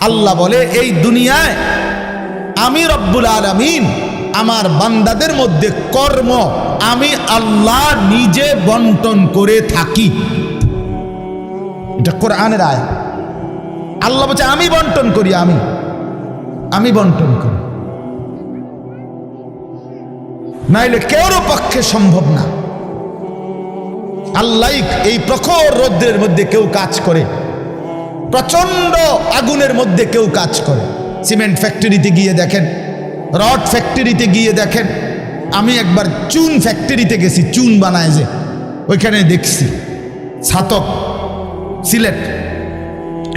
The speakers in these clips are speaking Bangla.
আল্লাহ বলে এই দুনিয়ায় আমি রব্বুল আলামিন আমার বান্দাদের মধ্যে কর্ম আমি আল্লাহ নিজে বন্টন করে থাকি। এটা কোরআনের আয়াত। আল্লাহ বলছে আমি বন্টন করি, আমি বন্টন করি, নাইলে কেউর পক্ষে সম্ভব না। আল্লাহ এই প্রখর রৌদ্রের মধ্যে কেউ কাজ করে, প্রচন্ড আগুনের মধ্যে কেউ কাজ করে। সিমেন্ট ফ্যাক্টরিতে গিয়ে দেখেন, রড ফ্যাক্টরিতে গিয়ে দেখেন। আমি একবার চুন ফ্যাক্টরিতে গেছি, চুন বানায় যে, ওইখানে দেখছি ছাতক সিলেট,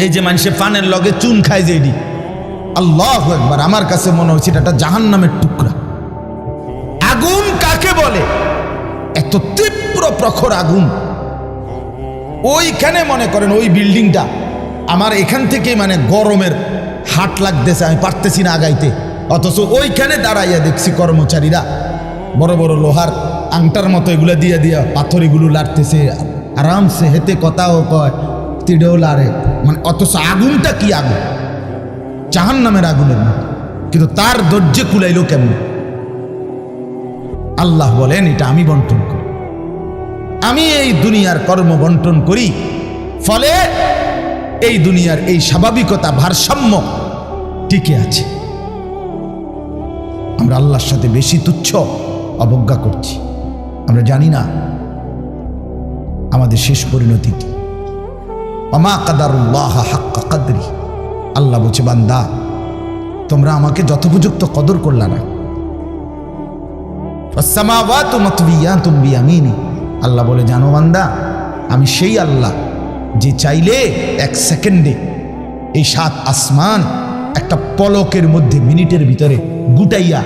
এই যে মানুষের পানের লগে চুন খায় যে, এটি আল্লাহু আকবার, আমার কাছে মনে হচ্ছে এটা একটা জাহান্নামের টুকরা। আগুন কাকে বলে? এত তীব্র প্রখর আগুন। ওইখানে মনে করেন ওই বিল্ডিংটা আমার এখান থেকে মানে গরমের হাট লাগতেছে, আমি পারতেছি না আগাইতে, অথচ ওইখানে দাঁড়াইয়া দেখছি কর্মচারীরা বড় বড় লোহার আংটার মতো এগুলো দিয়ে দিয়া পাথর এগুলো লাড়তেছে, আরামসে হেতে কথাও কয়, তিড়েও লাড়ে, মানে অথচ আগুনটা কি আগুন, জাহান্নামের আগুনের মতো। কিন্তু তার ধৈর্য কুলাইলো কেমন? আল্লাহ বলেন এটা আমি বন্টন করি, আমি এই দুনিয়ার কর্ম বন্টন করি, ফলে এই দুনিয়ার এই স্বাভাবিকতা ভারসাম্য টিকে আছে। আমরা আল্লাহর সাথে বেশি তুচ্ছ অবজ্ঞা করছি, আমরা জানি না আমাদের শেষ পরিণতি কি। ওমা কাদারুল্লাহ হাক্কা কদরি, আল্লাহ বলছে বান্দা তোমরা আমাকে যথোপযুক্ত কদর করলা না। আসসামাওয়াতু মাতবিয়াতুম বিয়ামিনি, আল্লাহ বলে জানো বান্দা আমি সেই আল্লাহ যে চাইলে এক সেকেন্ডে এই 7 আসমান একটা পলকের মধ্যে মিনিটের ভিতরে গুটাইয়া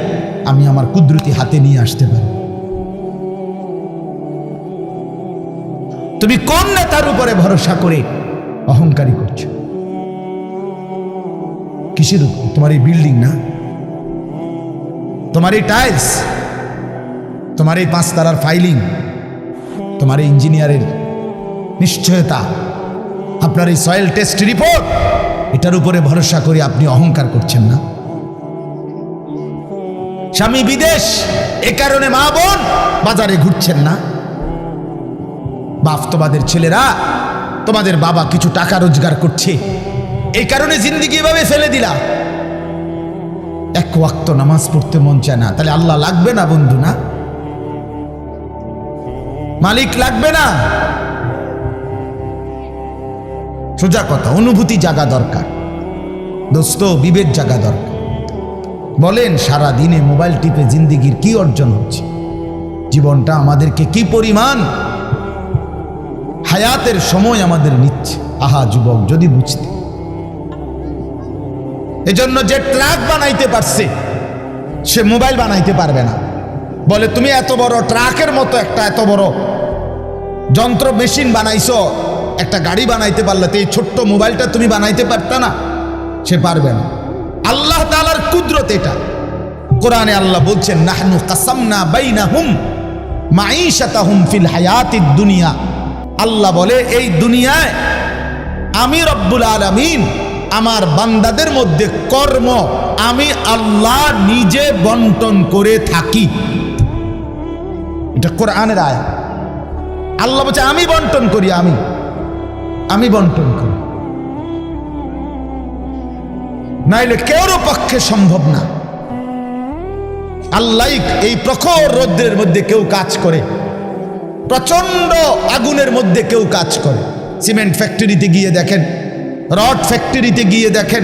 আমি আমার কুদরতি হাতে নিয়ে আসতে পারি। তুমি কোন নেতার উপরে ভরসা করে অহংকারী করছো? কিসের উপর? তোমার এই বিল্ডিং না, তোমার এই টাইলস, তোমার এই 5 তারার ফাইলিং, তোমার এই ইঞ্জিনিয়ারের নিশ্চয়তা, আপনার এই সয়েল টেস্ট রিপোর্ট, এটার উপরে ভরসা করে আপনি অহংকার করছেন না? স্বামী বিদেশ, এ কারণে মা বোন বাজারে ঘুরছেন না? বাস্তবাদের ছেলেরা, তোমাদের বাবা কিছু টাকা রোজগার করছে, এই কারণে জিন্দিগি এভাবে ফেলে দিলা। এক ওয়াক্ত নামাজ পড়তে মন চায় না, তাহলে আল্লাহ লাগবে না বন্ধু? না, মালিক লাগবে না? সোজা কথা, অনুভূতি জাগা দরকার দোস্ত, বিবেক জাগা দরকার। বলেন সারা দিনে মোবাইল টিপে জিন্দিগির কি অর্জন হচ্ছে? জীবনটা আমাদেরকে কি পরিমাণ হায়াতের সময় আমাদের নিচ্ছে। আহা যুবক যদি বুঝতে। এজন্য যে ট্রাক বানাইতে পারছে সে মোবাইল বানাইতে পারবে না। বলে তুমি এত বড় ট্রাকের মতো একটা এত বড় যন্ত্র মেশিন বানাইছো, একটা গাড়ি বানাইতে পারলে তো এই ছোট্ট মোবাইলটা তুমি বানাইতে পারতা না? সে পারবে না। আল্লাহ তাআলার কুদরত এটা। কোরআনে আল্লাহ বলছেন নাহনু কাসামনা বাইনাহুম মাঈশাতাহুম ফিল হায়াতিদ দুনিয়া, আল্লাহ বলে এই দুনিয়ায় আমি রব্বুল আলামিন আমার বান্দাদের মধ্যে কর্ম আমি আল্লাহ নিজে বন্টন করে থাকি। এটা কোরআনের আয়াত। আল্লাহ বলছে আমি বন্টন করি, আমি বন্টন করি, নাইলে কেউর পক্ষে সম্ভব না। আল্লাহ এই প্রখর রৌদ্রের মধ্যে কেউ কাজ করে, প্রচন্ড আগুনের মধ্যে কেউ কাজ করে। সিমেন্ট ফ্যাক্টরিতে গিয়ে দেখেন, রড ফ্যাক্টরিতে গিয়ে দেখেন।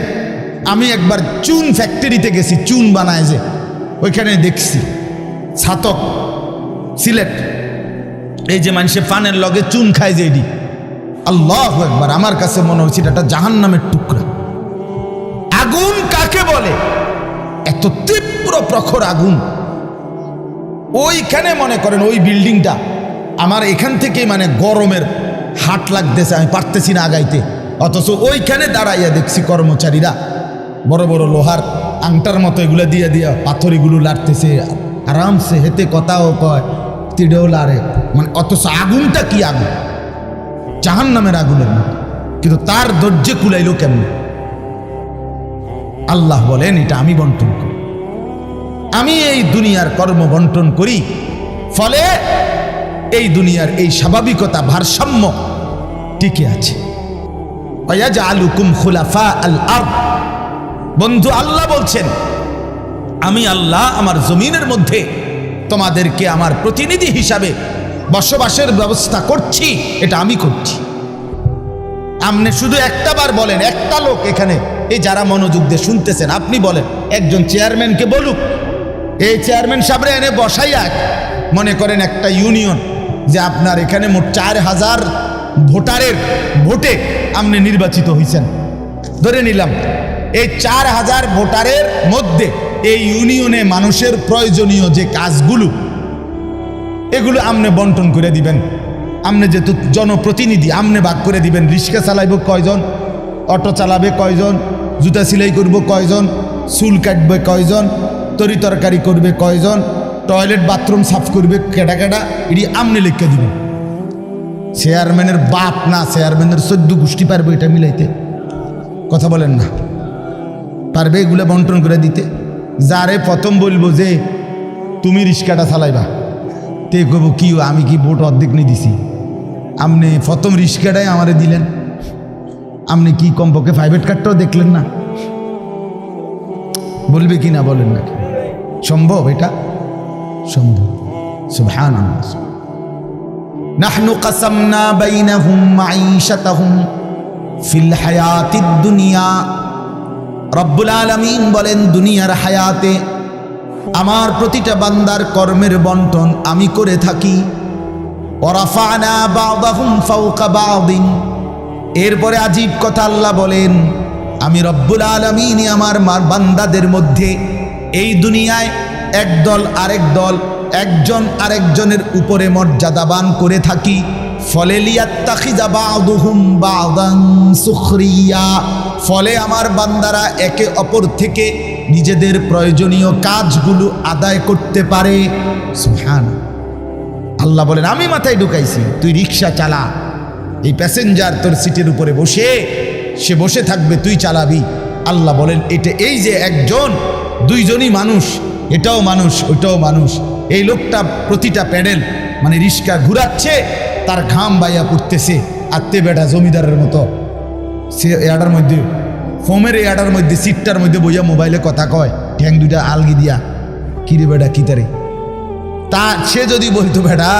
আমি একবার চুন ফ্যাক্টরিতে গেছি, চুন বানায় যে, ওইখানে দেখছি ছাতক সিলেট, এই যে মানুষের পানের লগে চুন খায় যে, এটি আল্লাহু আকবার, আমার কাছে মনে হচ্ছে এটা একটা জাহান্নামের টুকরা। আগুন কাকে বলে? এত তীব্র প্রখর আগুন। ওইখানে মনে করেন ওই বিল্ডিংটা আমার এখান থেকে মানে গরমের হাট লাগতেছে, আমি পারতেছি না আগাইতে, অথচ ওইখানে দাঁড়াইয়া দেখছি কর্মচারীরা বড় বড় লোহার আংটার মতো এগুলো দিয়ে দিয়া পাথর এগুলো লাড়তেছে, আরামসে হেতে কথাও কয়, তিড়েও লাড়ে, মানে অথচ আগুনটা কি আগুন, জাহান্নামের আগুনের মতো। কিন্তু তার ধৈর্য কুলাইলো কেমন? আল্লাহ বলেন এটা আমি বন্টন করি, আমি এই দুনিয়ার কর্ম বন্টন করি, ফলে এই দুনিয়ার এই স্বাভাবিকতা ভারসাম্য টিকে আছে। ওয়াজআলুকুম খুলাফা আল আরদ, বন্ধু আল্লাহ বলছেন আমি আল্লাহ আমার জমিনের মধ্যে তোমাদেরকে আমার প্রতিনিধি হিসাবে বসবাসের ব্যবস্থা করছি, এটা আমি করছি। আপনি শুধু একটা বার বলেন, একটা লোক এখানে এই যারা মনোযোগ দিয়ে শুনতেছেন আপনি বলেন, একজন চেয়ারম্যানকে বলুক, এই চেয়ারম্যান সাহেবরে এনে বসাইয়া, মনে করেন একটা ইউনিয়ন যে আপনার এখানে মোট 4000 ভোটারের ভোটে আপনি নির্বাচিত হয়েছেন, ধরে নিলাম এই 4000 ভোটারের মধ্যে এই ইউনিয়নে মানুষের প্রয়োজনীয় যে কাজগুলো এগুলো আপনি বন্টন করে দিবেন। আপনি যেহেতু জনপ্রতিনিধি আপনি ভাগ করে দিবেন, রিক্সা চালাইব কয়জন, অটো চালাবে কয়জন, জুতা সেলাই করব কয়জন, চুল কাটবে কয়জন, তরি তরকারি করবে কয়জন, টয়লেট বাথরুম সাফ করবে কেডা কেডা, এটি আপনি লিখে দিবেন। চেয়ারম্যানের বাপ না, চেয়ারম্যানের 14 গোষ্ঠী পারবে এটা মিলাইতে? কথা বলেন না, পারবে এগুলো বন্টন করে দিতে? যারে প্রথম বলবো যে তুমি রিক্সাটা চালাইবা, তে কব কি আমি কি ভোট অর্ধেক নিয়ে দিছি, আপনি প্রথম রিক্সাটাই আমারে দিলেন, আপনি কি কমপক্ষে প্রাইভেট কারটাও দেখলেন না? বলবে কি না বলেন না? সম্ভব? এটা সম্ভব। সুবহানাল্লাহ। নাহনু কাসামনা বাইনাহুম মাঈশাতাহুম ফিল হায়াতিদ দুনিয়া, রব্বুল আলামিন বলেন দুনিয়ার হায়াতে আমার প্রতিটা বান্দার কর্মের বন্টন আমি করে থাকি। ওয়ারাফা'না বা'দাহুম ফাওকা বা'দিন, এরপরে আজীব কথা আল্লাহ বলেন আমি রব্বুল আলামিন আমার বান্দাদের মধ্যে এই দুনিয়ায় একদল আরেক দল, একজন আরেকজনের উপরে মর্যাদাবান করে থাকি। ফলে লিয়াত্তাখিযা বা'দুহুম বা'দান সুখরিয়া, ফলে আমার বান্দারা একে অপর থেকে নিজেদের প্রয়োজনীয় কাজগুলো আদায় করতে পারে। সুবহানাল্লাহ। আল্লাহ বলেন আমি মাথায় ঢুকাইছি, তুই রিক্সা চালা, এই প্যাসেঞ্জার তোর সিটের উপরে বসে, সে বসে থাকবে, তুই চালাবি। আল্লাহ বলেন এটা এই যে একজন দুইজনই মানুষ, এটাও মানুষ ওইটাও মানুষ। এই লোকটা প্রতিটা প্যাডেল মানে রিক্সা ঘুরাচ্ছে, তার ঘাম বাইয়া পড়তেছে, আত্মে বেটা জমিদারের মতো সে এটার মধ্যে ফোমের এটার মধ্যে সিটটার মধ্যে বইয়া মোবাইলে কথা কয়, ঠ্যাং দুইটা আলগি দিয়া, কিরে বেটা কি তারে, তা সে যদি বলতো বেটা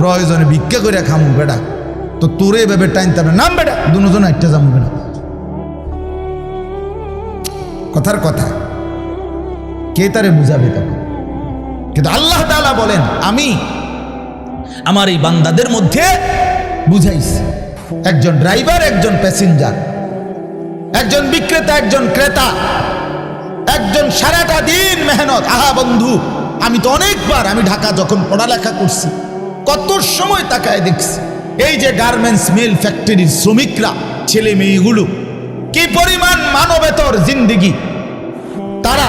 প্রয়োজনে ভিক্ষা করে খামু বেটা, তো তোরে ভেবে টাইনতে হবে নাম বেটা, দুজন একটা যাবো বেটা। কথার কথা কে তারে বুঝাবে তখন? কিন্তু আল্লাহ তাআলা বলেন আমি আমার এই বান্দাদের মধ্যে বুঝাইছি, একজন ড্রাইভার, একজন প্যাসেঞ্জার, একজন বিক্রেতা, একজন ক্রেতা, একজন সারাটা দিন মেহনত। আহা বন্ধু, আমি তো অনেকবার, আমি ঢাকা যখন পড়ালেখা করছি কত সময় তাকায় দেখছি এই যে গার্মেন্টস মিল ফ্যাক্টরির শ্রমিকরা, ছেলে মেয়েগুলো কি পরিমাণ মানবেতর জিন্দেগি, তারা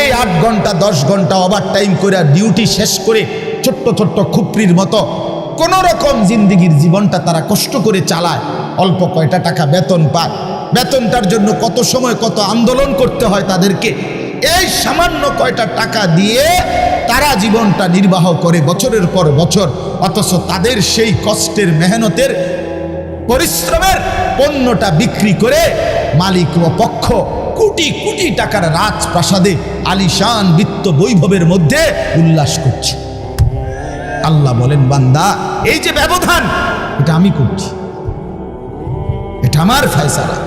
এই 8 ঘন্টা 10 ঘন্টা ওভার টাইম করে ডিউটি শেষ করে ছোট্ট ছোট্ট খুপড়ির মতো কোন রকম জিন্দেগির জীবনটা তারা কষ্ট করে চালায়, অল্প কয়টা টাকা বেতন পায়, বেতনটার জন্য কত সময় কত আন্দোলন করতে হয় তাদেরকে, এই সামান্য কয়টা টাকা দিয়ে তারা জীবনটা নির্বাহ করে বছরের পর বছর, অথচ তাদের সেই কষ্টের মেহনতের পরিশ্রমের পণ্যটা বিক্রি করে মালিক ও পক্ষ কোটি কোটি টাকার রাজপ্রাসাদে আলিশান বিত্ত বৈভবের মধ্যে উল্লাস করছে। আল্লাহ বলেন বান্দা এই যে ব্যবধান এটা আমি করছি, এটা আমার ফয়সালা,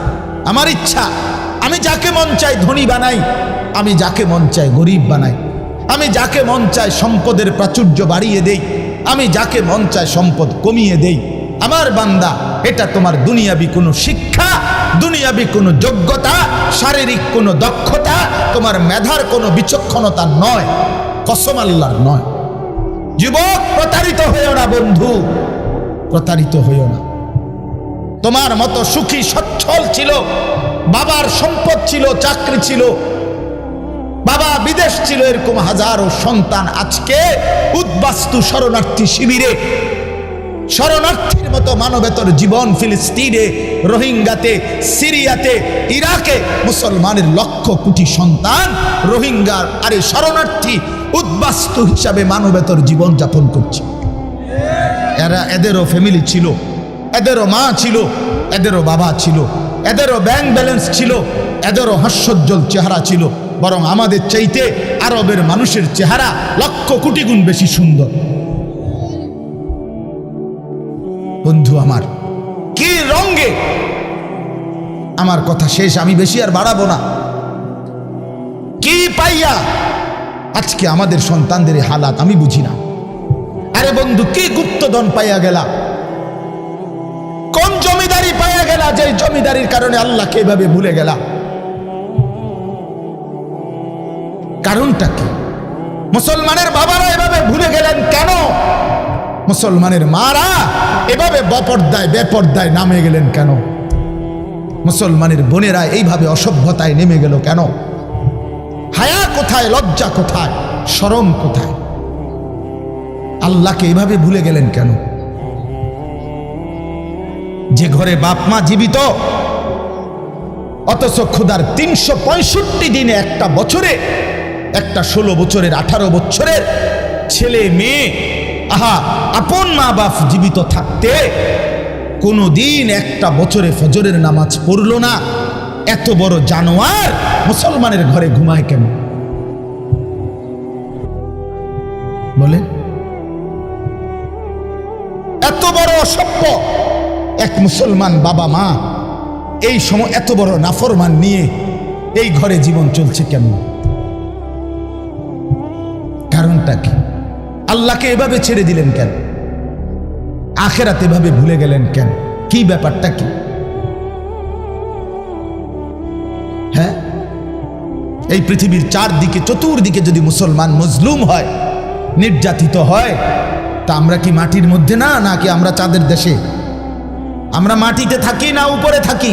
আমার ইচ্ছা। আমি যাকে মন চাই ধনী বানাই, আমি যাকে মন চাই গরিব বানাই, আমি যাকে মন চাই সম্পদের প্রাচুর্য বাড়িয়ে দেই, আমি যাকে মন চাই সম্পদ কমিয়ে দেই। আমার বান্দা এটা তোমার দুনিয়াবি কোনো শিক্ষা, দুনিয়াবি কোনো যোগ্যতা, শারীরিক কোনো দক্ষতা, তোমার মেধার কোনো বিচক্ষণতা নয়, কসম আল্লাহর নয়। যুবক প্রতারিত হইও না বন্ধু, প্রতারিত হইও না। তোমার মতো সুখী সচ্ছল ছিল, বাবার সম্পদ ছিল, চাকরি ছিল, বাবা বিদেশ ছিল, এরকম হাজারো সন্তান আজকে উদ্বাস্তু শরণার্থী শিবিরে শরণার্থীর মতো মানবেতর জীবন ফিলিস্তিনে, রোহিঙ্গাতে, সিরিয়াতে, ইরাকে মুসলমানের লক্ষ কোটি সন্তান রোহিঙ্গার আরে শরণার্থী উদ্বাস্তু হিসাবে মানবেতর জীবন যাপন করছে। এদেরও ফ্যামিলি ছিল, এদেরও মা ছিল, এদেরও বাবা ছিল, এদেরও ব্যাংক ব্যালেন্স ছিল, এদেরও হাস্যোজ্জ্বল চেহারা ছিল। বরং আমাদের চাইতে আরবের মানুষের চেহারা লক্ষ কোটি গুণ বেশি সুন্দর। বন্ধু আমার, কি রঙে, আমার কথা শেষ, আমি বেশি আর বাড়াবো না। কি পাইয়া আজকে আমাদের সন্তানদের হালাত আমি বুঝি না। আরে বন্ধু, কি গুপ্তধন পাইয়া গেলা, কোন জমিদারি পাইয়া গেলা, যে জমিদারির কারণে আল্লাহকে এভাবে ভুলে গেলা? কারণটা কি? মুসলমানের বাবারা এভাবে ভুলে গেলেন কেন? মুসলমানের মারা এভাবে বেপর্দায় নামে গেলেন কেন? মুসলমানের বোনেরা এইভাবে অসভ্যতায় নেমে গেল কেন? হায়া কোথায়, লজ্জা কোথায়, শরম কোথায়? আল্লাহকে এইভাবে ভুলে গেলেন কেন? যে ঘরে বাপ মা জীবিত, অথচ খোদার 365 দিনে একটা বছরে, একটা 16 বছরের 18 বছরের ছেলে মেয়ে, আহা, আপন মা বাপ জীবিত থাকতে কোনোদিন একটা বছরে ফজরের নামাজ পড়ল না। এত বড় জানোয়ার মুসলমানের ঘরে ঘুমায় কেন? বলে এত বড় অসভ্য এক মুসলমান বাবা মা এই সময় এত বড় নাফরমান নিয়ে এই ঘরে জীবন চলছে কেন? কারণটা কি? আল্লাহকে এভাবে ছেড়ে দিলেন কেন? আখিরাত এভাবে ভুলে গেলেন কেন? কি ব্যাপারটা কি? হ্যাঁ, এই পৃথিবীর চারদিকে চতুর্দিকে যদি মুসলমান মজলুম হয়, নির্যাতিত হয়, তা আমরা কি মাটির মধ্যে না, নাকি আমরা চাঁদের দেশে? আমরা মাটিতে থাকি না উপরে থাকি?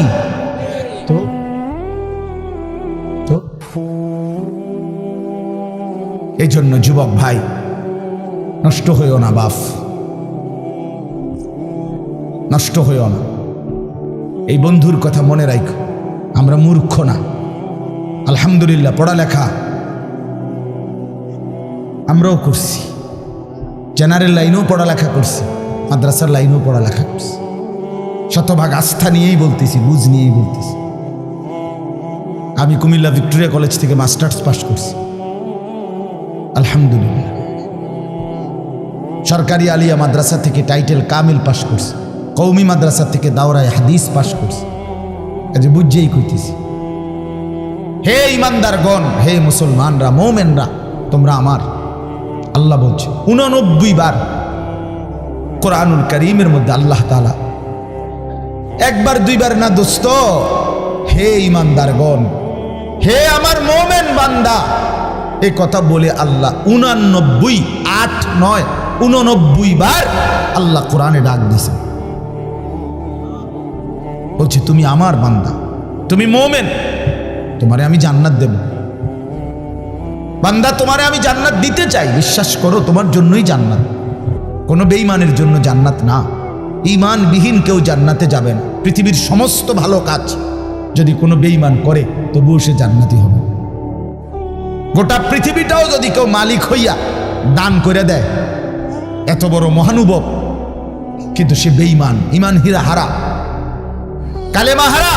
তো এই জন্য যুবক ভাই, নষ্ট হইও না বাপ, নষ্ট হইও না। এই বন্ধুর কথা মনে রাখো, আমরা মূর্খ না। আলহামদুলিল্লাহ, পড়ালেখা আমরাও করছি, জেনারেল লাইনেও পড়ালেখা করছি, মাদ্রাসার লাইনেও পড়ালেখা করছি। শতভাগ আস্থা নিয়েই বলতেছি, বুঝ নিয়েই বলতেছি। আমি কুমিল্লা ভিক্টোরিয়া কলেজ থেকে মাস্টার্স পাস করছি, আলহামদুলিল্লাহ। সরকারি আলিয়া মাদ্রাসা থেকে টাইটেল কামিল পাস করছি, কৌমি মাদ্রাসা থেকে দাওরায়ে হাদিস পাস করছি। কাজে বুঝেই কইতেছি, হে ইমানদারগণ, হে মুসলমানরা, মোমেনরা, তোমরা আমার। আল্লাহ বলছে 89 বার কোরআনুল কারীমের মধ্যে আল্লাহ তাআলা, একবার দুইবার না দোস্ত, হে ইমানদারগণ, হে আমার মোমেন বান্দা, এই কথা বলে আল্লাহ 89, 8, 9, 89 বার আল্লাহ কোরআনে ডাক দিয়েছে। বলছে তুমি আমার বান্দা, তুমি মোমেন, তোমারে আমি জান্নাত দেব। বান্দা, তোমারে আমি জান্নাত দিতে চাই, বিশ্বাস করো, তোমার জন্যই জান্নাত, কোনো বেঈমানের জন্য জান্নাত না। ঈমানবিহীন কেউ জান্নাতে যাবে না। পৃথিবীর সমস্ত ভালো কাজ যদি কোনো বেঈমান করে, তবুও সে জান্নাতি হবে। গোটা পৃথিবীটাও যদি কেউ মালিক হইয়া দান করে দেয়, এত বড় মহানুভব, কিন্তু সে বেঈমান, ঈমান হীরা হারা, কালেমা হারা,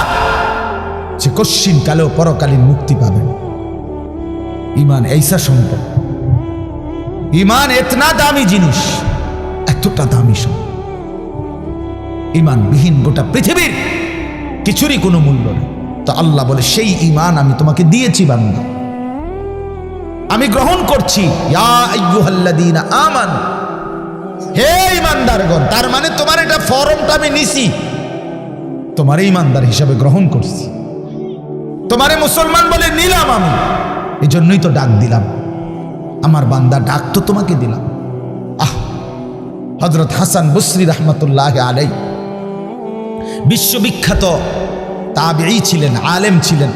সে কশ্চিন কালেও পরকালীন মুক্তি পাবেন। ঈমান এইসা সম্পদ, ঈমান এতনা দামি জিনিস, এতটা দামি সম্পদ। ঈমানবিহীন গোটা পৃথিবীর কিছুরই কোনো মূল্য নেই। তো আল্লাহ বলে, সেই ঈমান আমি তোমাকে দিয়েছি বান্দা, আমি গ্রহণ করছি। ইয়া আইয়ুহাল্লাযীনা আমানু, হে ঈমানদারগণ। তার মানে তোমার এটা ফরমটা আমি নিছি, তোমার ঈমানদার হিসাবে গ্রহণ করছি, তোমারে মুসলমান বলে নিলাম আমি। এই জন্যই তো ডাক দিলাম, আমার বান্দা, ডাক তো তোমাকে দিলাম। হযরত হাসান বসরি রাহমাতুল্লাহি আলাইহি বিশ্ববিখ্যাত তাবেঈ ছিলেন, আলেম ছিলেন,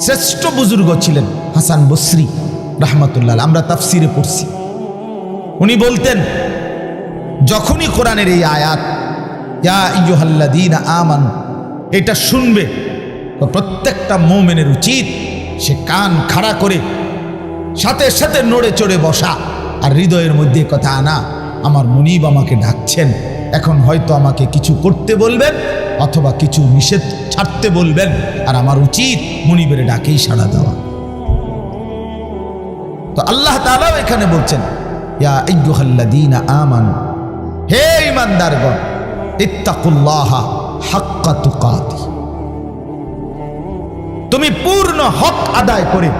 শ্রেষ্ঠ বুজুর্গ ছিলেন হাসান বসরি রাহমাতুল্লাহ। আমরা তাফসিরে পড়ছি, উনি বলতেন যখনই কোরআনের এই আয়াত ইয়া আইয়ুহাল্লাযীনা আমানু এটা শুনবে, তো প্রত্যেকটা মুমিনের উচিত সে কান খাড়া করে সাথে সাথে নড়ে চড়ে বসা, আর হৃদয়ের মধ্যে কথা আনা, আমার মুনিব আমাকে ডাকছেন, এখন হয়তো আমাকে কিছু করতে বলবেন অথবা কিছু নিষেধ ছাড়তে বলবেন, আর আমার উচিত মুনিবের ডাকেই সাড়া দেওয়া। তো আল্লাহ তাআলা এখানে বলছেন ইয়া আইয়ুহাল্লাযীনা আমানু, হে ঈমানদারগণ, ইত্তাকুল্লাহা হাক্কা তুকাতি, তুমি পূর্ণ হক আদায় করে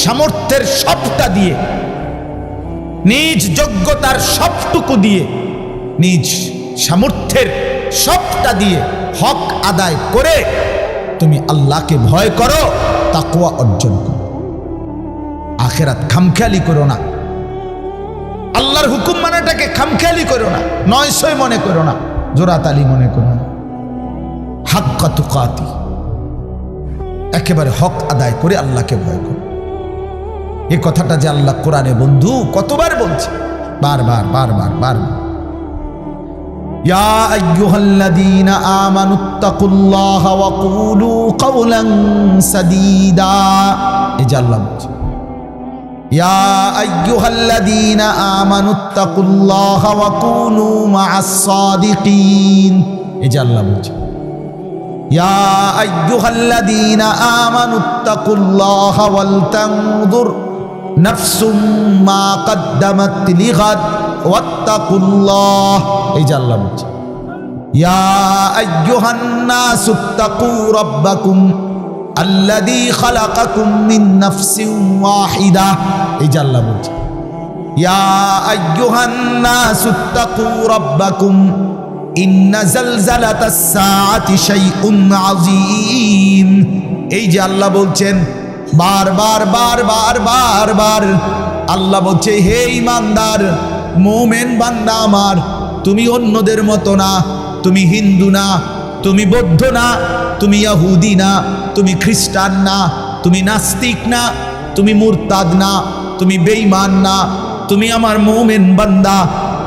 সামর্থ্যের সবটা দিয়ে, নিজ যোগ্যতার সবটুকু দিয়ে, নিজ সামর্থ্যের সবটা দিয়ে হক আদায় করে তুমি আল্লাহকে ভয় করো, তাকওয়া অর্জন করো। আখিরাত খামখেয়ালি করো না, আল্লাহর হুকুম মানাটাকে খামখেয়ালি করো না, নয়সই মনে করো না, জোরাতালি মনে করো না। হাক্কা তুকাতি, একেবারে হক আদায় করে আল্লাহকে ভয় করো। এই কথাটা যে আল্লাহ কোরআনে বন্ধু কতবার বলছে, বারবার বারবার বারবার। ইয়া আইয়ুহাল্লাযীনা আমানুত্তাকুল্লাহা ওয়া কুলু কাওলান সাদীদা, এই যে আল্লাহ বলছে ইয়া আইয়ুহাল্লাযীনা আমানুত্তাকুল্লাহা ওয়া কুনু মা'আস সাদিকিন, এই যে আল্লাহ বলছে ইয়া আইয়ুহাল্লাযীনা আমানুত্তাকুল্লাহা ওয়াল তানজুর নাফসুম মা কদ্দামাত লিগাদ ওয়াত্তাকুল্লাহ, এই যে আল্লাহ বলছে ইয়া আইয়ুহান নাসুত্তাকু রাব্বাকুম আল্লাযী খালাকাকুম মিন নাফসিন ওয়াহিদা, এই যে আল্লাহ বলছে ইয়া আইয়ুহান নাসুত্তাকু রাব্বাকুম ইন্না জালজালাতাস সাআতি শাইউন আযীম, এই যে আল্লাহ বলছেন বারবার বারবার বারবার। আল্লাহ বলছে হে ঈমানদার মুমিন বান্দা আমার, তুমি অন্যদের মতো না, তুমি হিন্দু না, তুমি বৌদ্ধ না, তুমি ইহুদি না, তুমি খ্রিস্টান না, তুমি নাস্তিক না, তুমি মুরতাদ না, তুমি বেঈমান না, তুমি আমার মুমিন বান্দা,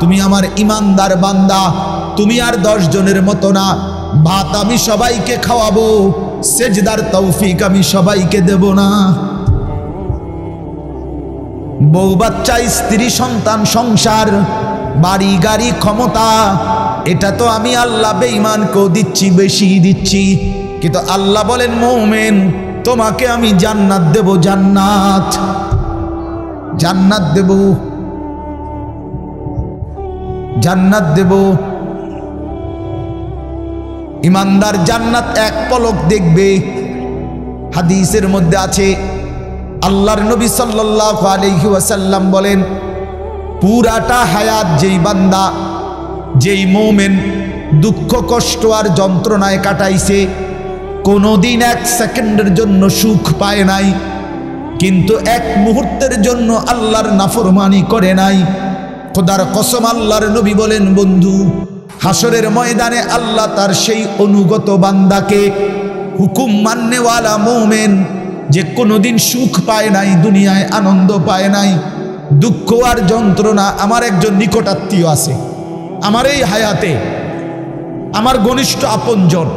তুমি আমার ঈমানদার বান্দা। তুমি আর 10 জনের মতো না। ভাত আমি সবাইকে খাওয়াবো, সেজদার তৌফিক আমি সবাইকে দেব না। বউ বাচ্চা, স্ত্রী সন্তান, সংসার, বাড়ি গাড়ি, ক্ষমতা, এটা তো আমি আল্লাহ বেঈমানকেও দিচ্ছি, বেশি দিচ্ছি। কিন্তু আল্লাহ বলেন মুমিন তোমাকে আমি জান্নাত দেব, জান্নাত, জান্নাত দেব, জান্নাত দেব। ঈমানদার জান্নাত এক পলক দেখবে। হাদিসের মধ্যে আছে আল্লাহর নবী সাল্লাল্লাহু আলাইহি ওয়াসাল্লাম বলেন পুরাটা হায়াত যেই বান্দা, যেই মুমিন দুঃখ কষ্ট আর যন্ত্রণায় কাটাইছে, কোনোদিন 1 সেকেন্ডের জন্য সুখ পায় নাই, কিন্তু 1 মুহূর্তের জন্য আল্লাহর নাফরমানি করে নাই, খোদার কসম আল্লাহর নবী বলেন বন্ধু হাসরের ময়দানে আল্লাহ তার সেই অনুগত বান্দাকে, হুকুম মাননেওয়ালা মুমিন যে কোনোদিন সুখ পায় নাই, দুনিয়ায় আনন্দ পায় নাই, দুঃখ আর যন্ত্রণা। আমার একজন নিকটাত্মীয় আছে আমার এই হায়াতে, আমার ঘনিষ্ঠ আপনজন,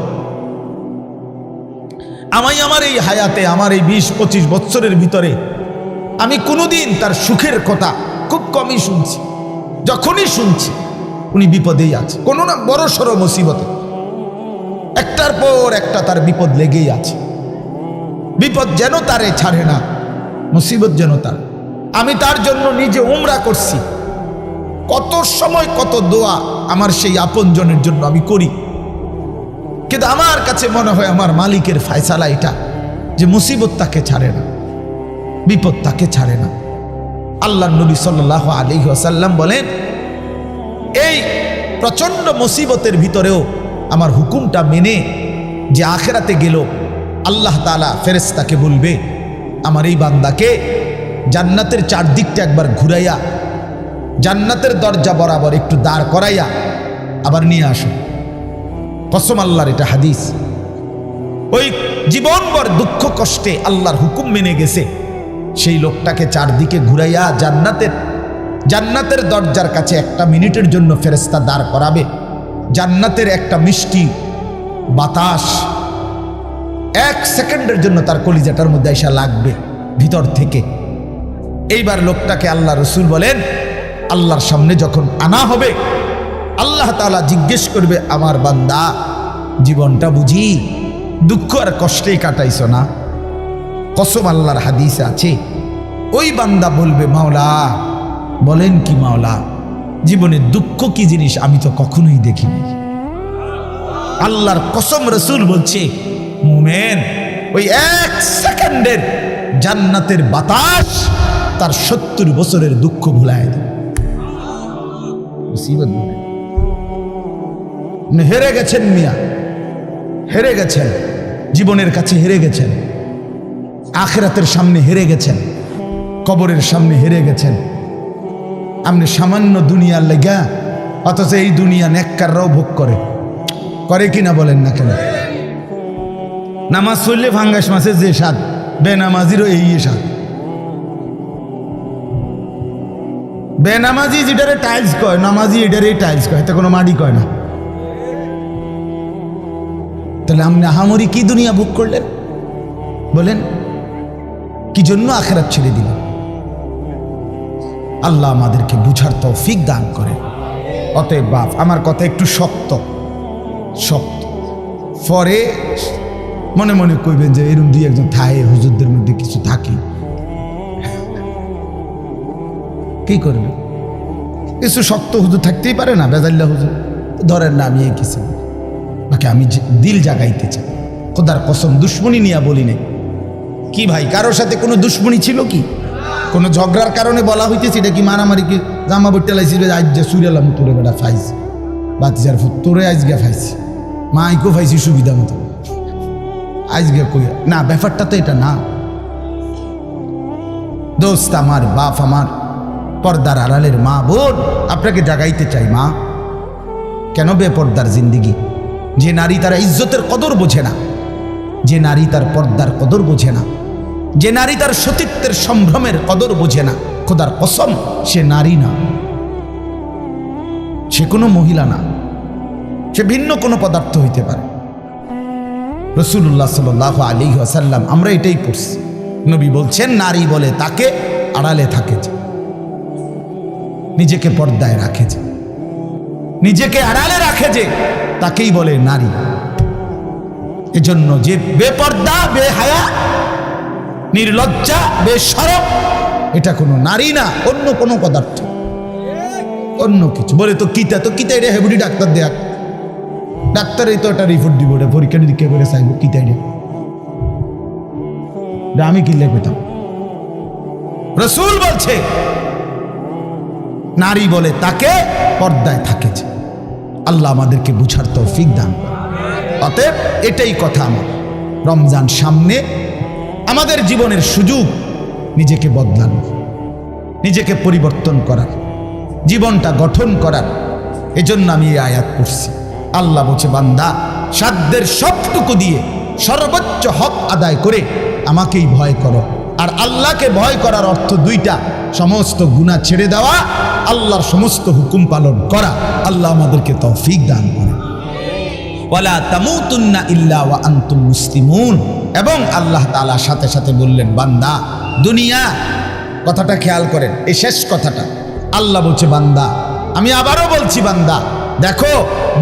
আমার এই হায়াতে, আমার এই 20-25 বছরের ভিতরে আমি কোনোদিন তার সুখের কথা খুব কমই শুনছি। যখনই শুনছি উনি বিপদেই আছে, কোনো না বড় সড়ো মুসিবতে, একটার পর একটা তার বিপদ লেগেই আছে। বিপদ যেন তারে ছাড়ে না, মুসিবত যেন তার। আমি তার জন্য নিজে উমরা করছি, কত সময় কত দোয়া আমার সেই আপনজনের জন্য আমি করি, কিন্তু আমার কাছে মনে হয় আমার মালিকের ফয়সালা এটা যে মুসিবত তাকে ছাড়ে না, বিপদ তাকে ছাড়ে না। আল্লাহর নবী সাল্লাল্লাহু আলাইহি ওয়াসাল্লাম বলেন এই প্রচন্ড মুসিবতের ভিতরেও আমার হুকুমটা মেনে যে আখিরাতে গেল, আল্লাহ তাআলা ফেরেশতাকে বলবে আমার এই বান্দাকে জান্নাতের চারদিকটা একবার ঘুরাইয়া, জান্নাতের দরজা বরাবর একটু দাঁড় করাইয়া আবার নিয়ে আসো। কসম আল্লাহর, এটা হাদিস। ওই জীবনভর দুঃখ কষ্টে আল্লাহর হুকুম মেনে গেছে সেই লোকটাকে চারদিকে ঘুরাইয়া জান্নাতের জান্নাতের দরজার কাছে একটা মিনিটের জন্য ফেরেশতা দাঁড় করাবে, জান্নাতের একটা মিষ্টি বাতাস 1 সেকেন্ডের জন্য তার কলিজাটার মধ্যে এসে লাগবে ভিতর থেকে। এইবার লোকটাকে আল্লাহ রসুল বলেন, আল্লাহর সামনে যখন আনা হবে, আল্লাহ তাআলা জিজ্ঞেস করবে, আমার বান্দা জীবনটা বুঝি দুঃখ আর কষ্টেই কাটাইছ না? কসম আল্লাহর হাদিসে আছে, ওই বান্দা বলবে, মাওলা বলেন কি মাওলা, জীবনে দুঃখ কি জিনিস আমি তো কখনোই দেখিনি। আল্লাহর কসম, রসুল বলছে, মুমিন ওই 1 সেকেন্ডের জান্নাতের বাতাস তার 70 বছরের দুঃখ ভুলায় দেবে। হেরে গেছেন মিয়া, হেরে গেছেন, জীবনের কাছে হেরে গেছেন, আখিরাতের সামনে হেরে গেছেন, কবরের সামনে হেরে গেছেন। আপনি সামান্য দুনিয়ার লেগা, অথচ এই দুনিয়া নেককাররাও ভোগ করে কিনা বলেন না কেন? নামাজ পড়লে ফাঙ্গাস মাছের যে স্বাদ, বেনামাজিরও এই স্বাদ। বেনামাজি যেটারে টাইলস কয়, নামাজি এটারে টাইলস কয়, এতে কোনো মাটি কয় না। তাহলে আপনি আহামরি কি দুনিয়া ভোগ করলেন বলেন? কি জন্য আখিরাত ছেড়ে দিলেন? আল্লাহ আমাদেরকে বুঝার তৌফিক দান করেন। অতএব বাপ, আমার কথা একটু শক্ত শক্ত, পরে মনে মনে কইবেন যে এরকম 2-1 থায়ে হুজুরদের মধ্যে কিছু থাকে, কি করবে? কিছু শক্ত হুজুর থাকতেই পারে না, বেজাল্লা হুজুর ধরেন না। আমি কিছু বাকি আমি দিল জাগাইতে চাই, খোদার কসম, দুশ্মনী নিয়ে বলি নাই। কি ভাই, কারোর সাথে কোনো দুশ্মনী ছিল কি? কোনো ঝগড়ার কারণে বলা হইতেছে? এটা কি মারামারি? কি জামা বইটা লাইছিল আজ যে সুইরালাম তোরে বেটা ফাইছি, বাতিজার ফুট তোরে আজকে ফাইছি, মাইকেও ফাইছি সুবিধা মতো, আজকে কই না। ব্যাপারটা তো এটা না দোস্ত, আমার বাপ, আমার পর্দার আড়ালের মা বোন, আপনাকে জাগাইতে চাই। মা, কেন বেপর্দার জিন্দিগি? যে নারী তার ইজ্জতের কদর বোঝে না, যে নারী তার পর্দার কদর বোঝে না, যে নারী তার সতীত্বের সম্ভ্রমের কদর বোঝে না, খোদার কসম সে নারী না, সে কোনো মহিলা না, সে ভিন্ন কোনো পদার্থ হইতে পারে। রাসূলুল্লাহ সাল্লাল্লাহু আলাইহি ওয়াসাল্লাম, আমরা এটাই পড়ছি, নবী বলছেন, নারী বলে তাকে আড়ালে থাকে যে, নিজেকে পর্দায় রাখে যে, নিজেকে আড়ালে রাখে যে, তাকেই বলে নারী। এজন্য যে বেপর্দা, বেহায়া, নির্লজ্জা, বেশরম, এটা কোনো নারী না, অন্য কোনো পদার্থ, অন্য কিছু। বলে তো কিতা, তো কিতা এটা হেবুডি ডাক্তার দেখ, ডাক্তারই তো একটা রিপোর্ট দিব, এটা পরীক্ষা নিরীক্ষা করে চাইব, কিতা এটা আমি কিনলে পেতাম। রাসূল বলছে, নারী বলে তাকে পর্দায় থাকে যে। আল্লাহ আমাদেরকে বুঝার তৌফিক দান করে। অতএব এটাই কথা আমার, রমজান সামনে, আমাদের জীবনের সুযোগ নিজেকে বদলানো, নিজেকে পরিবর্তন করার, জীবনটা গঠন করার। এজন্য আমি এই আয়াত পড়ছি। আল্লাহ বলছে, বান্দা সাধ্যের সবটুকু দিয়ে সর্বোচ্চ হক আদায় করে আমাকেই ভয় করো। আর আল্লাহকে ভয় করার অর্থ 2টা, সমস্ত গুনাহ ছেড়ে দেওয়া, আল্লাহর সমস্ত হুকুম পালন করা। আল্লাহ আমাদেরকে তৌফিক দান করে। ওয়ালা তামুতুন্না ইল্লা ওয়া আনতুম মুসলিমুন। এবং আল্লাহ তাআলা সাথে সাথে বললেন, বান্দা দুনিয়া, কথাটা খেয়াল করেন, এই শেষ কথাটা আল্লাহ বলছে, বান্দা আমি আবারও বলছি, বান্দা দেখো,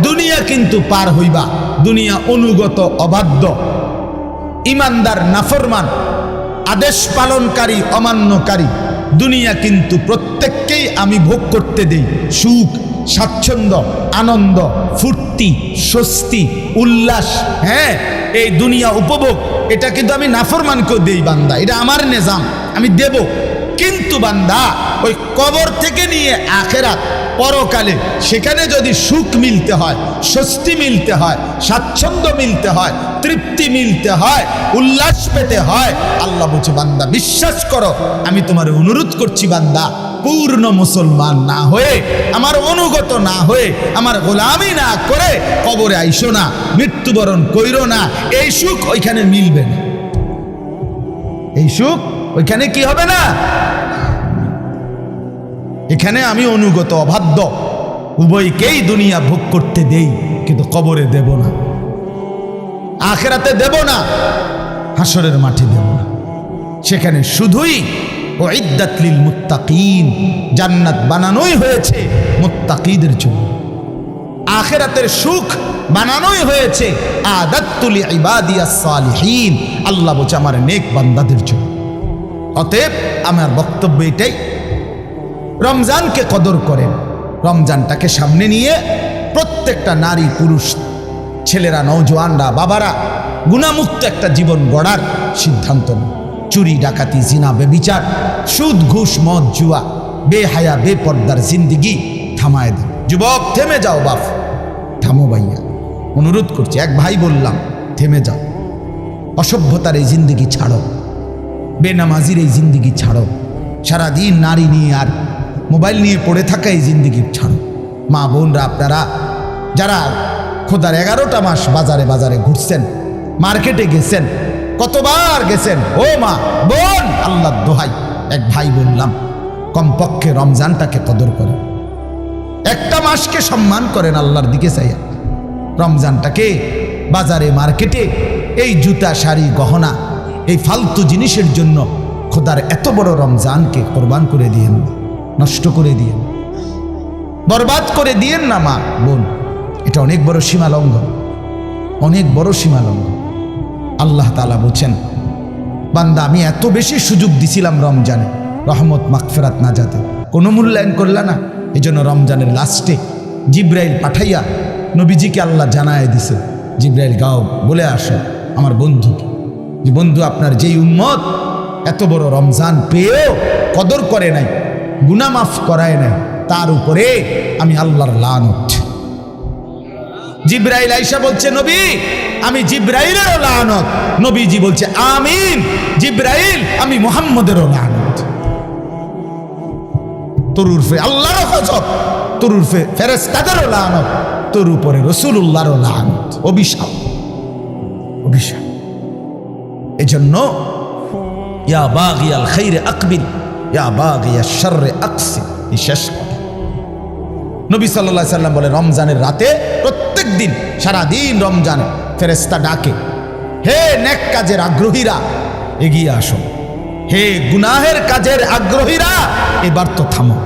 দুনিয়া কিন্তু পার হইবা, দুনিয়া অনুগত, অবাধ্য, ইমানদার, নাফরমান, আদেশ পালনকারী, অমান্যকারী, দুনিয়া কিন্তু প্রত্যেককেই আমি ভোগ করতে দেই। সুখ, স্বাচ্ছন্দ্য, আনন্দ, ফুর্তি, স্বস্তি, উল্লাস, হ্যাঁ, এই দুনিয়া উপভোগ, এটা কিন্তু আমি নাফরমানকেও দেই বান্দা, এটা আমার নিজাম, আমি দেব। কিন্তু বান্দা ওই কবর থেকে নিয়ে আখিরাত, পরকালে, সেখানে যদি সুখ মিলতে হয়, স্বস্তি মিলতে হয়, স্বাচ্ছন্দ্য মিলতে হয়, তৃপ্তি মিলতে হয়, উল্লাস পেতে হয়, আল্লাহ বলছে, বান্দা বিশ্বাস করো, আমি তোমার অনুরোধ করছি, বান্দা পূর্ণ মুসলমান না হয়ে, আমার অনুগত না হয়ে, আমার গোলামি না করে কবরে আইসো না, মৃত্যুবরণ কইরো না। এই সুখ ওইখানে মিলবে না, এই সুখ ওইখানে কি হবে না। এখানে আমি অনুগত অবাধ্য, উভয়কেই দুনিয়া ভোগ করতে দেই, কিন্তু কবরে দেব না, আখিরাতে দেব না, হাসরের মাঠে দেব না। সেখানে শুধুই উইদ্দাত লিল মুত্তাকিন, জান্নাত বানানোই হয়েছে মুত্তাকিদের জন্য, আখিরাতের সুখ বানানোই হয়েছে আদাত্তু লিইবাদিয়াস সালিহিন, আল্লাহ বলছে আমার নেক বান্দাদের জন্য। অতএব আমার বক্তব্য এটাই, রমজানকে কদর করেন, রমজানটাকে সামনে নিয়ে প্রত্যেকটা নারী পুরুষ, ছেলেরা, নওজোয়ানরা, বাবারা গুনাহমুক্ত একটা জীবন গড়ার সিদ্ধান্ত নেন। চুরি, ডাকাতি, জিনা, বেবিচার, সুদ, ঘুষ, মদ, জুয়া, বেহায়া, বেপর্দার জিন্দিগি থামায় দেন। যুবক থেমে যাও, বাপ থামো ভাইয়া, অনুরোধ করছি, এক ভাই বললাম থেমে যাও, অসভ্যতার এই জিন্দিগি ছাড়ো, বেনামাজির এই জিন্দিগি ছাড়ো, সারাদিন নারী নিয়ে আর মোবাইল নিয়ে পড়ে থাকা এই জিন্দিগি ছাড়ো। মা বোনরা, আপনারা যারা খোদার 11টা মাস বাজারে বাজারে ঘুরছেন, মার্কেটে গেছেন, কতবার গেছেন, ও মা বোন, আল্লাহর দোহাই, এক ভাই বললাম কমপক্ষে রমজানটাকে কদর করেন, একটা মাসকে সম্মান করেন আল্লাহর দিকে চাইয়া। রমজানটাকে বাজারে মার্কেটে এই জুতা, শাড়ি, গহনা, এই ফালতু জিনিসের জন্য খোদার এত বড় রমজানকে কোরবান করে দিয়েন, নষ্ট করে দিয়েন, বরবাদ করে দিয়েন না মা বোন। এটা অনেক বড় সীমা লঙ্ঘন, অনেক বড় সীমা লঙ্ঘন। আল্লাহ তাআলা বলছেন, বান্দা আমি এত বেশি সুযোগ দিছিলাম রমজানে, রহমত, মাগফিরাত, নাজাতে, কোনো মূল্যায়ন করলা না। এই জন্য রমজানের লাস্টে জিব্রাইল পাঠাইয়া নবীজিকে আল্লাহ জানায় দিছে, জিব্রাইল গাও বলে আসো আমার বন্ধুকে, যে বন্ধু আপনার যেই উম্মত এত বড় রমজান পেয়েও কদর করে নাই, গুনাহ মাফ করায় নাই, তার উপরে আমি আল্লাহর লানত। জিব্রাইল আয়েশা বলছে, নবী আমি জিব্রাইলেরও লানত। নবীজি বলছে আমিন। জিব্রাইল আমি মুহাম্মদেরও লানত। তোর উরফে আল্লাহরও গজব, তোর উরফে ফেরেশতাদেরও লানত, তোর উপরে রাসূলুল্লাহরও লানত। অভিশাপ, অভিশাপ। এজন্য ইয়া বাগিয়াল খাইরে আকবিল, ইয়া বাগিয়াশ শাররে আকসির, এই শেষ কথা। নবী সাল্লাল্লাহু আলাইহি সাল্লাম বলে, রমজানের রাতে প্রত্যেক দিন সারাদিন রমজানে ফেরেশতা ডাকে, হে নেক কাজের আগ্রহীরা এগিয়ে আসো, হে গুনাহের কাজের আগ্রহীরা এবার তো থামো।